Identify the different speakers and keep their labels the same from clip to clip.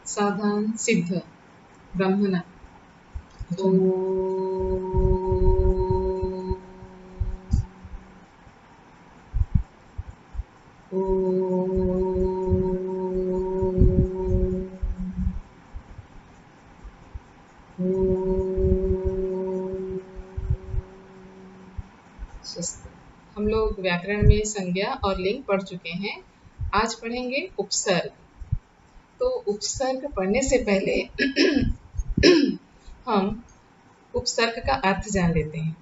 Speaker 1: सावधान, सिद्ध, ब्रह्मणा। ओ हम लोग व्याकरण में संज्ञा और लिंग पढ़ चुके हैं। आज पढ़ेंगे उपसर्ग। तो उपसर्ग पढ़ने से पहले हम उपसर्ग का अर्थ जान लेते हैं।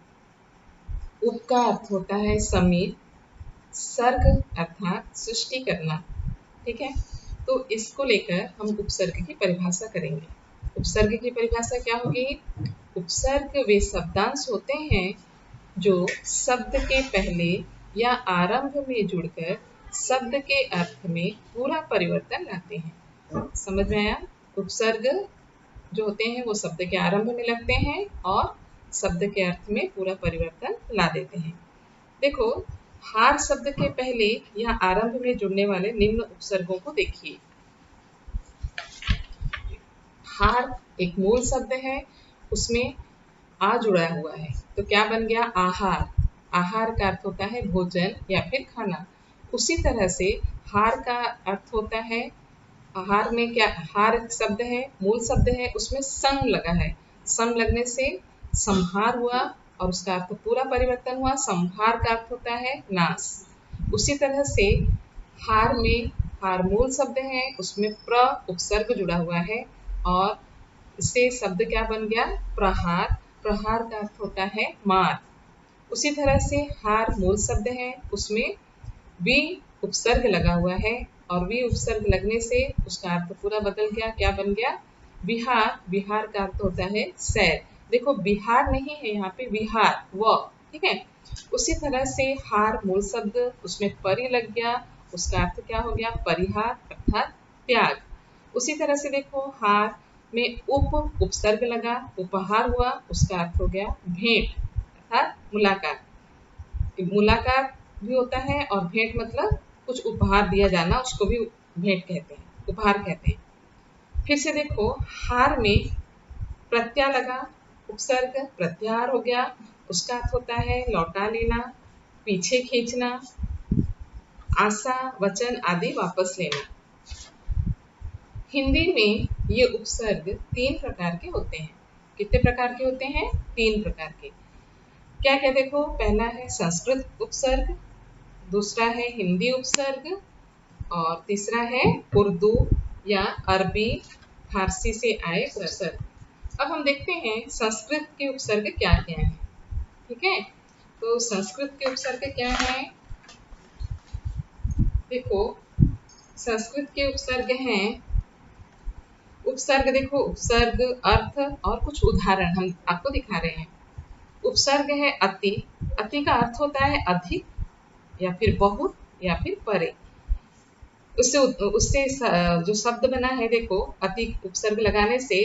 Speaker 1: उप का अर्थ होता है समीप, सर्ग अर्थात सृष्टि करना। ठीक है, तो इसको लेकर हम उपसर्ग की परिभाषा करेंगे। उपसर्ग की परिभाषा क्या होगी? उपसर्ग वे शब्दांश होते हैं जो शब्द के पहले या आरंभ में जुड़कर शब्द के अर्थ में पूरा परिवर्तन लाते हैं। समझ में आया? उपसर्ग जो होते हैं वो शब्द के आरंभ में लगते हैं और शब्द के अर्थ में पूरा परिवर्तन ला देते हैं। देखो, हार शब्द के पहले या आरंभ में जुड़ने वाले निम्न उपसर्गों को देखिए। हार एक मूल शब्द है, उसमें आ जुड़ा हुआ है, तो क्या बन गया? आहार। आहार का अर्थ होता है भोजन या फिर खाना। उसी तरह से हार का अर्थ होता है, आहार में क्या, हार शब्द है, मूल शब्द है, उसमें सम लगा है। सम लगने से संहार हुआ और उसका अर्थ पूरा परिवर्तन हुआ। संहार का अर्थ होता है नाश। उसी तरह से हार में, हार मूल शब्द है, उसमें प्र उपसर्ग जुड़ा हुआ है और इससे शब्द क्या बन गया? प्रहार। प्रहार का अर्थ होता है मार। उसी तरह से हार मूल शब्द है, उसमें वी उपसर्ग लगा हुआ है और वी उपसर्ग लगने से उसका अर्थ पूरा बदल गया। क्या बन गया? बिहार। बिहार का अर्थ होता है सैर। देखो, बिहार नहीं है यहाँ पे, विहार, व। ठीक है, उसी तरह से हार मूल शब्द, उसमें परि लग गया, उसका अर्थ क्या हो गया? परिहार अर्थात त्याग। उसी तरह से देखो, हार में उप उपसर्ग लगा, उपहार हुआ, उसका अर्थ हो गया भेंट अर्थात मुलाकात। मुलाकात भी होता है और भेंट मतलब कुछ उपहार दिया जाना, उसको भी भेंट कहते हैं, उपहार कहते हैं। फिर से देखो, हार में प्रत्यय लगा, उपसर्ग प्रत्याहार हो गया, उसका अर्थ होता है लौटा लेना, पीछे खींचना, आशा, वचन आदि वापस लेना। हिंदी में ये उपसर्ग 3 प्रकार के होते हैं। कितने प्रकार के होते हैं? 3 प्रकार के। क्या क्या? देखो, पहला है संस्कृत उपसर्ग, दूसरा है हिंदी उपसर्ग और तीसरा है उर्दू या अरबी फारसी से आए उपसर्ग। अब हम देखते हैं संस्कृत के उपसर्ग क्या क्या है। ठीक है, तो संस्कृत के उपसर्ग क्या है? देखो, संस्कृत के उपसर्ग हैं, उपसर्ग देखो, उपसर्ग, अर्थ और कुछ उदाहरण हम आपको दिखा रहे हैं। उपसर्ग है अति। अति का अर्थ होता है अधिक या फिर बहुत या फिर परे। उससे उससे जो शब्द बना है, देखो, अति उपसर्ग लगाने से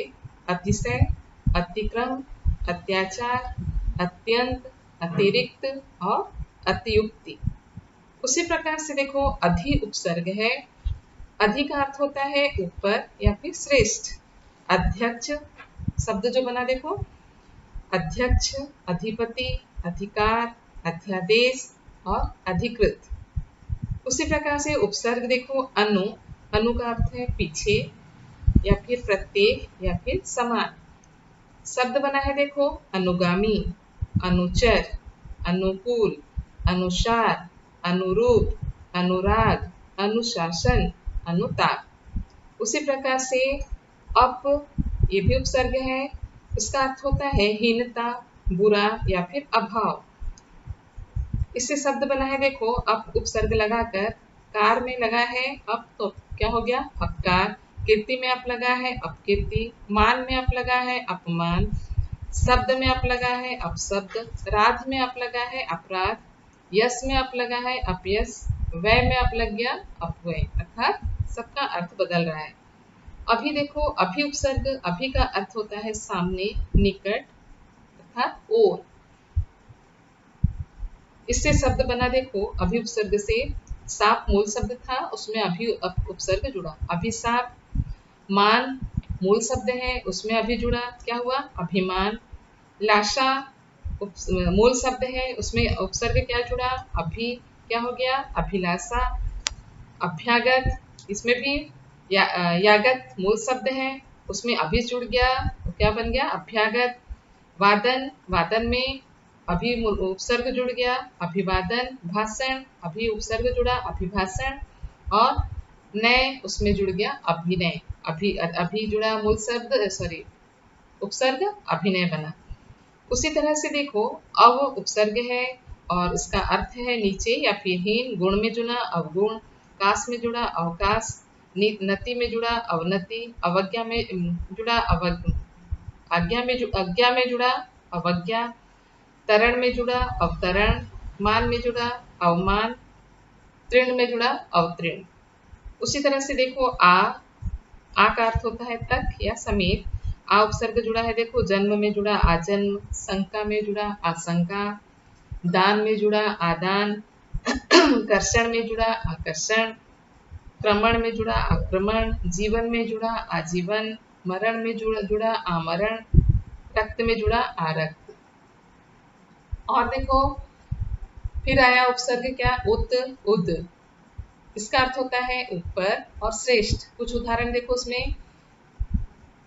Speaker 1: अतिशय, अतिक्रम, अत्याचार, अत्यंत, अतिरिक्त और अतियुक्ति। उसी प्रकार से देखो, अधि उपसर्ग है। अधि का अर्थ होता है ऊपर या फिर श्रेष्ठ। अध्यक्ष शब्द जो बना, देखो, अध्यक्ष, अधिपति, अधिकार, अध्यादेश और अधिकृत। उसी प्रकार से उपसर्ग देखो, अनु। अनु का अर्थ है पीछे या फिर प्रत्येक या फिर समान। शब्द बना है, देखो, अनुगामी, अनुचर, अनुकूल, अनुसार, अनुरूप, अनुराग, अनुशासन, अनुताप। उसी प्रकार से अप, ये भी उपसर्ग है, इसका अर्थ होता है हीनता, बुरा या फिर अभाव। इससे शब्द बना है, देखो, अप उपसर्ग लगाकर कार में लगा है अप, तो क्या हो गया? अपकार। कीर्ति में अप लगा है अपकीर्ति, मान में अप लगा है अपमान, शब्द में अप लगा है अपशब्द, राध में अप लगा है अपराध, यश में अप लगा है अपयश, व्यय में अप लग गया अपव्यय, अर्थात सबका अर्थ बदल रहा है। अभी देखो, अभी उपसर्ग, अभी का अर्थ होता है सामने, निकट अर्थात ओर। इससे शब्द बना, देखो, अभी उपसर्ग से साप मूल शब्द था, उसमें अभी उपसर्ग जुड़ा, अभिशाप, मान मूल शब्द है, उसमें अभी जुड़ा, क्या हुआ? अभिमान। लाशा मूल शब्द है, उसमें उपसर्ग क्या जुड़ा? अभी, क्या हो गया? अभिलाषा। अभ्यागत, इसमें भी यागत मूल शब्द है, उसमें अभी जुड़ गया तो क्या बन गया? अभ्यागत। वादन, वादन में अभी उपसर्ग जुड़ गया, अभिवादन। भाषण, अभी उपसर्ग जुड़ा, अभिभाषण। और नय, उसमें जुड़ गया अभिनय। अभी जुड़ा मूल शब्द, सॉरी उपसर्ग, अभिनय बना। उसी तरह से देखो, अव उपसर्ग है और इसका अर्थ है नीचे या फिर हीन। गुण में जुड़ा अवगुण, काश में जुड़ा अवकाश, नति में जुड़ा अवनति, अवज्ञा में जुड़ा अज्ञा में जुड़ा अवज्ञा, तरण में जुड़ा अवतरण, मान में जुड़ा अवमान, तृण में जुड़ा अवतृण। उसी तरह से देखो, आ का अर्थ होता है तक या समेत। आ उपसर्ग जुड़ा है, देखो जन्म में जुड़ा आजन्म, शंका में जुड़ा आशंका, दान में जुड़ा आदान, कर्षण में जुड़ा आकर्षण, क्रमण में जुड़ा आक्रमण, जीवन में जुड़ा आजीवन, मरण में जुड़ा आमरण, रक्त में जुड़ा आरक्त। और देखो फिर आया उपसर्ग क्या? उत, उद। इसका अर्थ होता है ऊपर और श्रेष्ठ। कुछ उदाहरण देखो उसमें,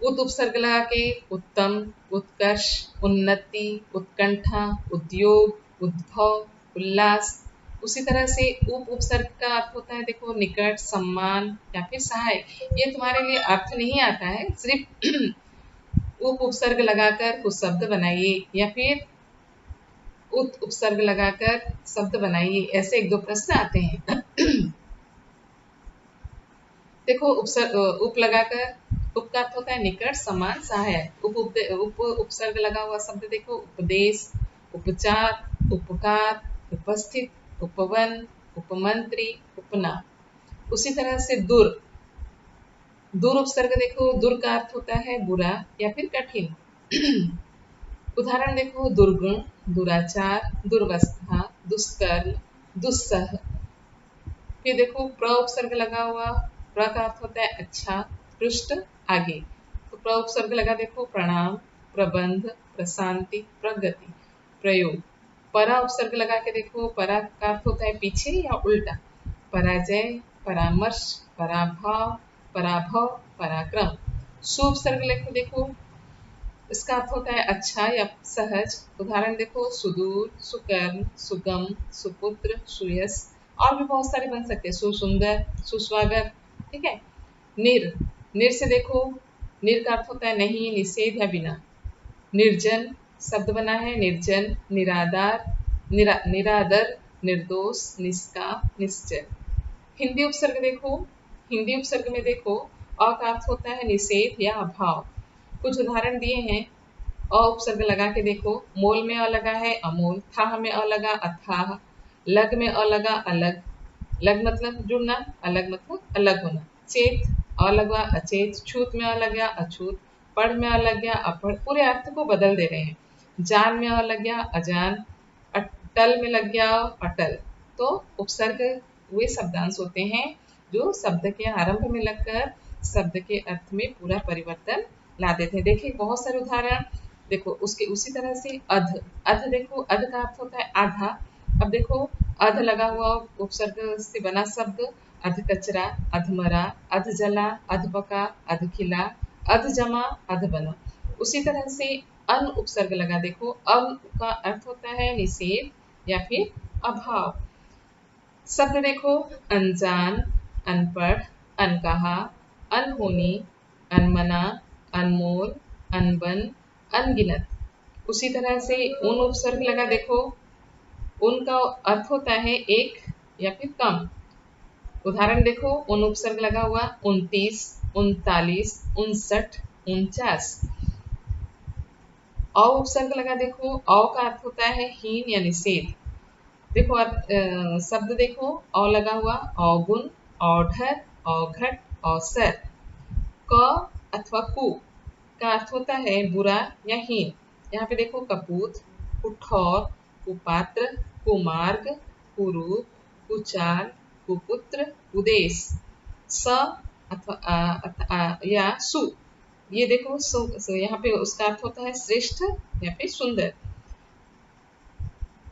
Speaker 1: उत उपसर्ग लगा के उत्तम, उत्कर्ष, उन्नति, उत्कंठा, उद्योग, उद्भव, उल्लास। उसी तरह से उप उपसर्ग का अर्थ होता है, देखो निकट, सम्मान या फिर सहाय। ये तुम्हारे लिए अर्थ नहीं आता है, सिर्फ उप उपसर्ग लगाकर कुछ शब्द बनाइए या फिर उत उपसर्ग लगाकर शब्द बनाइए, ऐसे एक दो प्रश्न आते हैं। देखो उप लगाकर, उप का अर्थ होता है निकट, समान, सहायक। उप उपसर्ग लगा हुआ शब्द देखो, उपदेश, उपचार, उपकार, उपस्थित, उपवन, उपमंत्री, उपना। उसी तरह से दूर, दूर उपसर्ग देखो, दूर का अर्थ होता है बुरा या फिर कठिन। उदाहरण देखो, दुर्गुण, दुराचार, दुर्वस्था, दुष्कर्म, दुस्सह। फिर देखो प्र उपसर्ग लगा हुआ, प्र का अर्थ होता है अच्छा, पृष्ठ, आगे। तो प्र उपसर्ग लगा देखो, प्रणाम, प्रबंध, प्रशांति, प्रगति, प्रयोग। परा उपसर्ग लगा के देखो, परा का अर्थ होता है पीछे या उल्टा, पराजय, परामर्श, पराभाव, पराभव, पराक्रम। सु उपसर्ग लिखो देखो, इसका अर्थ होता है अच्छा या सहज। उदाहरण देखो, सुदूर, सुकर्म, सुगम, सुपुत्र, सुयश। और भी बहुत सारे बन सकते हैं, सुसुंदर, सुस्वागत। ठीक है। निर, निर से देखो, निर का अर्थ होता है नहीं, निषेध या बिना। निर्जन शब्द बना है, निर्जन, निराधार, निरादर, निर्दोष, निष्काम, निश्चय। हिंदी उपसर्ग देखो, हिंदी उपसर्ग में देखो, अ का अर्थ होता है निषेध या अभाव। कुछ उदाहरण दिए हैं, अ उपसर्ग लगा के देखो, मोल में अ लगा है अमोल, थाह में अ लगा अथाह, लग में अ लगा अलग। लग मतलब जुड़ना, अलग मतलब अलग होना। चेत, अ लगा अचेत, छूत में अ लग गया अछूत, पढ़ में अ लग गया अपढ़। पूरे अर्थ को बदल दे रहे हैं। जान में अ लग गया अजान, अटल में लग गया अटल। तो उपसर्ग वे शब्दांश होते हैं जो शब्द के आरंभ में लगकर शब्द के अर्थ में पूरा परिवर्तन ला देते हैं। देखिए बहुत सारे उदाहरण देखो, उसके उसी तरह से अध, अध देखो, अध का अर्थ होता है आधा। अब देखो अध लगा हुआ उपसर्ग से बना शब्द, अध कचरा, अधमरा, अध जला, अध पका, अध खिला, अध जमा, अध बना। उसी तरह से अन उपसर्ग लगा देखो, अन का अर्थ होता है निषेध या फिर अभाव। शब्द देखो, अनजान, अनपढ़, अनकहा, अनहोनी, अनमना, अनमोल, अनबन, अनगिनत। उसी तरह से उन उपसर्ग लगा देखो, उनका अर्थ होता है एक या फिर कम। उदाहरण देखो, उन उपसर्ग लगा हुआ 29, 39, 59, 49। अ उपसर्ग लगा देखो, अ का अर्थ होता है हीन या निषेध। देखो शब्द देखो, अ लगा हुआ अवगुण, औढ़र, औघट, अवसर। क अथवा कु का अर्थ होता है बुरा या हीन। यहाँ पे देखो कपूत, कुठौर, कुपात्र, कुमार्ग, कुरूप, कुचाल, कुपुत्र, कुदेश। स अथवा या सु। ये देखो यहाँ पे उसका अर्थ होता है श्रेष्ठ या फिर सुंदर।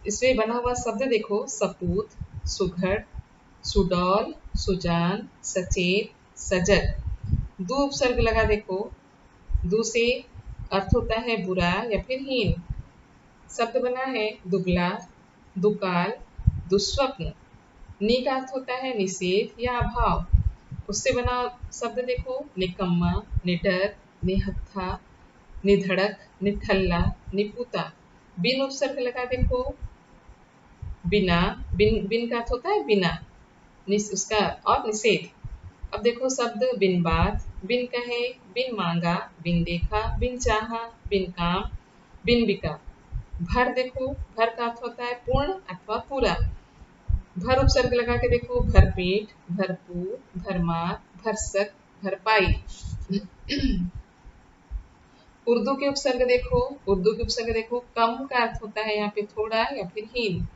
Speaker 1: इससे बना हुआ शब्द देखो सपूत, सुघड़, सुडौल, सुजान, सचेत, सजग। दो उपसर्ग लगा देखो। दो से अर्थ होता है बुरा या फिर हीन। शब्द बना है दुबला, दुकाल, दुस्वप्न। नि का अर्थ होता है निषेध या अभाव। उससे बना शब्द देखो निकम्मा, निडर, निहत्था, निधड़क, निठल्ला, निपुता। बिन उपसर्ग लगा देखो बिना। बिन का अर्थ होता है बिना, उसका और निषेध। अब देखो शब्द बिन बात, बिन कहे, बिन मांगा, बिन देखा, बिन चाहा, बिन काम, बिन बिका। भर देखो, भर का अर्थ होता है पूर्ण अथवा पूरा। भर उपसर्ग लगा के देखो भरपेट, भरपूर, भरमार, भरसक, भरपाई। उर्दू के उपसर्ग देखो, उर्दू के उपसर्ग देखो कम का अर्थ होता है यहाँ पे थोड़ा या फिर हीन।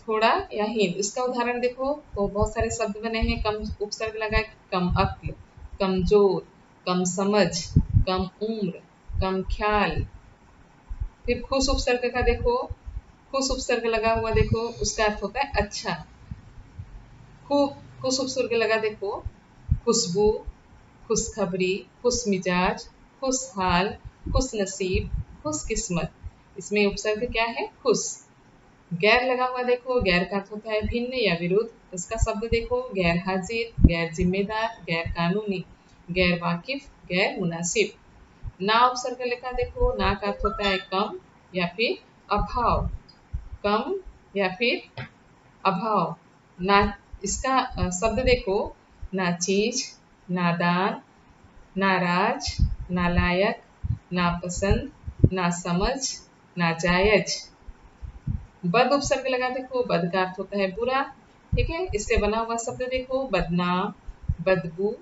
Speaker 1: थोड़ा या हीन। इसका उदाहरण देखो तो बहुत सारे शब्द बने हैं कम उपसर्ग लगा के। कम अक्ल, कमजोर, कम समझ, कम उम्र, कम ख्याल। फिर खुश उपसर्ग का देखो, खुश उपसर्ग लगा हुआ देखो उसका अर्थ होता है अच्छा। खूब खुश उपसर्ग लगा देखो खुशबू, खुशखबरी, खुश मिजाज, खुशहाल, खुश नसीब, खुश किस्मत। इसमें उपसर्ग क्या है खुश। गैर लगा हुआ देखो, गैर का अर्थ होता है भिन्न या विरुद्ध। इसका शब्द देखो गैर हाजिर, गैर जिम्मेदार, गैर कानूनी, गैर वाकिफ, गैर मुनासिब। ना उपसर्ग लिखा देखो, ना का अर्थ होता है कम या फिर अभाव। कम या फिर अभाव। ना इसका शब्द देखो नाचीज, नादान, नाराज, नालायक, नापसंद, नासमझ, नाजायज। बद उपसर्ग लगा देखो, बद का अर्थ होता है बुरा। ठीक है, इससे बना हुआ शब्द देखो बदनाम, बदबू,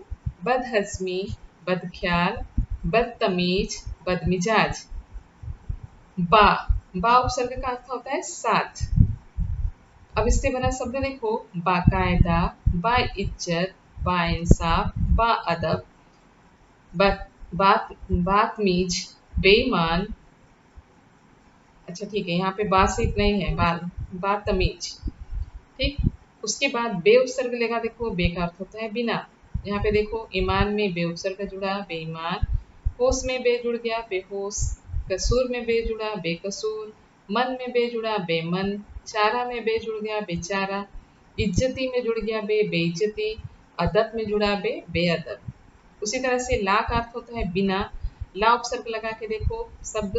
Speaker 1: बदहजमी, बदख्याल, बदतमीज, बदमिजाज। बा, बा उपसर्ग का अर्थ होता है साथ। अब इससे बना शब्द देखो बाकायदा, बाइज्जत, बाइंसाफ, बाअदब, बातमीज, बेईमान। अच्छा ठीक है, यहाँ पे बा से इतना ही है, बातमीज। ठीक, उसके बाद बे उपसर्ग लेगा देखो, बे का अर्थ होता है बिना। यहाँ पे देखो ईमान में बे उपसर्ग जुड़ा बेईमान, होश में बे जुड़ गया बेहोश, कसूर में बे जुड़ा बेकसूर, मन में बे जुड़ा बेमन, चारा में बे जुड़ गया बेचारा, इज्जती में जुड़ गया बे बेइज्जती, अदब में जुड़ा बे बेअदब। उसी तरह से ला का अर्थ होता है बिना। ला उपसर्ग लगा के देखो शब्द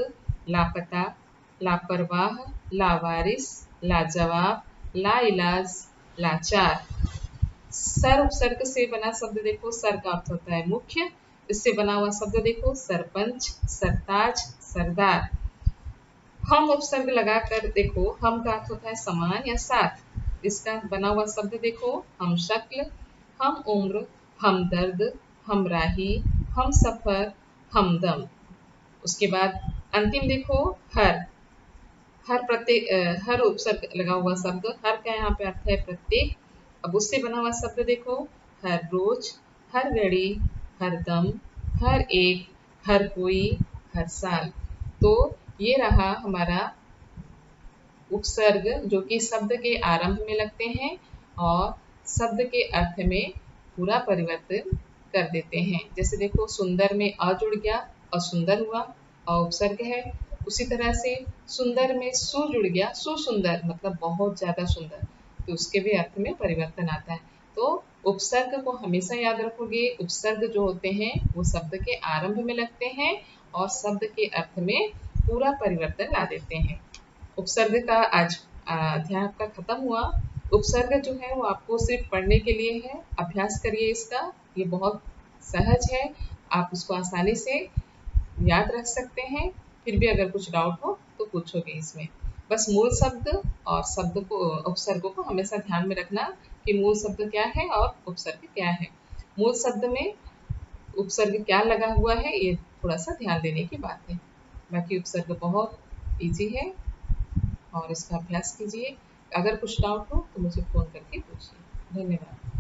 Speaker 1: लापता, लापरवाह, लावारिस, लाजवाब, लाइलाज, लाचार। सर उपसर्ग से बना शब्द देखो, सर का अर्थ होता है मुख्य। इससे बना हुआ शब्द देखो सरपंच, सरताज, सरदार। हम उपसर्ग लगाकर देखो, हम का अर्थ होता है समान या साथ। इसका बना हुआ शब्द देखो हम शक्ल, हम उम्र, हम दर्द, हम राही, हम सफर, हमदम। उसके बाद अंतिम देखो हर। हर उपसर्ग लगा हुआ शब्द, हर का यहाँ पे अर्थ है प्रत्येक। अब उससे बना हुआ शब्द देखो हर रोज, हर घड़ी, हर दम, हर एक, हर कोई, हर साल। तो ये रहा हमारा उपसर्ग जो कि शब्द के आरंभ में लगते हैं और शब्द के अर्थ में पूरा परिवर्तन कर देते हैं। जैसे देखो सुंदर में अ जुड़ गया, असुंदर हुआ, अ उपसर्ग है। उसी तरह से सुंदर में सु जुड़ गया, सुसुंदर मतलब बहुत ज्यादा सुंदर, तो उसके भी अर्थ में परिवर्तन आता है। तो उपसर्ग को हमेशा याद रखोगे, उपसर्ग जो होते हैं वो शब्द के आरंभ में लगते हैं और शब्द के अर्थ में पूरा परिवर्तन ला देते हैं। उपसर्ग का आज अध्याय आपका खत्म हुआ। उपसर्ग जो है वो आपको सिर्फ पढ़ने के लिए है, अभ्यास करिए इसका। ये बहुत सहज है, आप उसको आसानी से याद रख सकते हैं। फिर भी अगर कुछ डाउट हो तो पूछोगे इसमें। बस मूल शब्द और शब्द को उपसर्गों को हमेशा ध्यान में रखना कि मूल शब्द क्या है और उपसर्ग क्या है। मूल शब्द में उपसर्ग क्या लगा हुआ है ये थोड़ा सा ध्यान देने की बात है। बाकी उपसर्ग बहुत इजी है और इसका अभ्यास कीजिए। अगर कुछ डाउट हो तो मुझे फ़ोन करके पूछिए। धन्यवाद।